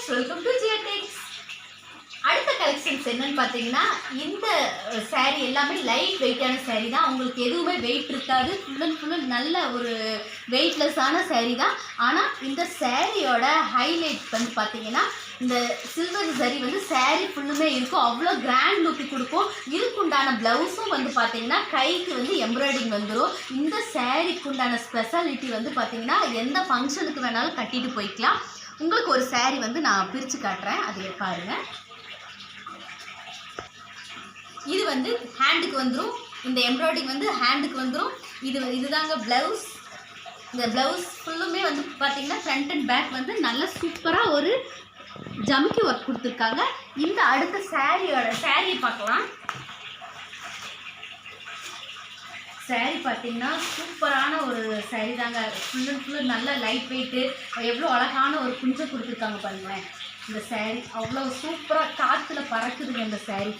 Friends, welcome to ஜியா டெக்ஸ். அடுத்த collections என்னன்னு பார்த்தீங்கன்னா, இந்த சாரீ எல்லாமே லைட் வெயிட்டான சாரீ தான். உங்களுக்கு எதுவுமே வெயிட் இருக்காது. ஃபுல் அண்ட் நல்ல ஒரு வெயிட்லெஸ்ஸான சாரீ தான். ஆனால் இந்த சாரியோட ஹைலைட் வந்து பார்த்தீங்கன்னா, இந்த சில்வர் சரி வந்து சாரீ ஃபுல்லுமே இருக்கும். அவ்வளோ கிராண்ட் லுக்கு கொடுக்கும். இதுக்குண்டான ப்ளவுஸும் வந்து பார்த்தீங்கன்னா கைக்கு வந்து எம்ப்ராய்டிங் வந்துடும். இந்த சாரீக்குண்டான ஸ்பெஷாலிட்டி வந்து பார்த்தீங்கன்னா, எந்த ஃபங்க்ஷனுக்கு வேணாலும் கட்டிட்டு போய்க்கலாம். உங்களுக்கு ஒரு சாரீ வந்து நான் பிரித்து காட்டுறேன், அதில் பாருங்கள். இது வந்து ஹேண்டுக்கு வந்துடும். இந்த எம்ப்ராய்டிங் வந்து ஹேண்டுக்கு வந்துடும். இதுதாங்க ப்ளவுஸ். இந்த ப்ளவுஸ் ஃபுல்லுமே வந்து பார்த்தீங்கன்னா ஃப்ரண்ட் அண்ட் பேக் வந்து நல்ல சூப்பராக ஒரு ஜம்கி ஒர்க் கொடுத்துருக்காங்க. இந்த அடுத்த சாரியை பார்க்கலாம். சாரீ பார்த்தீங்கன்னா சூப்பரான ஒரு சாரீ தாங்க. ஃபுல்லு நல்ல லைட் வெயிட்டு. எவ்வளோ அழகான ஒரு குஞ்சை கொடுத்துருக்காங்க பாருங்களேன். இந்த சாரீ அவ்வளோ சூப்பராக காற்றுல பறக்குதுங்க. இந்த சாரீ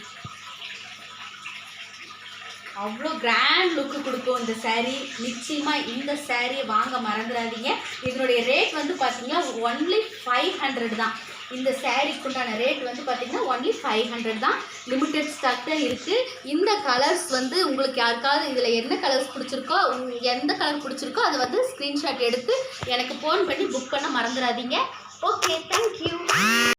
அவ்வளோ கிராண்ட் லுக்கு கொடுக்கும் இந்த சாரீ. நிச்சயமாக இந்த சாரியை வாங்க மறந்துடாதீங்க. இதனுடைய ரேட் வந்து பார்த்தீங்கன்னா ஒன்லி 500 தான். இந்த சாரீக்குண்டான ரேட் வந்து பார்த்தீங்கன்னா ஒன்லி 500 தான். லிமிட்டட் ஸ்டாக் தான் இருக்குது. இந்த கலர்ஸ் வந்து உங்களுக்கு யாருக்காவது இதில் என்ன கலர்ஸ் பிடிச்சிருக்கோ, எந்த கலர் பிடிச்சிருக்கோ அதை வந்து ஸ்க்ரீன்ஷாட் எடுத்து எனக்கு ஃபோன் பண்ணி புக் பண்ண மறந்துடாதீங்க. Okay, thank you.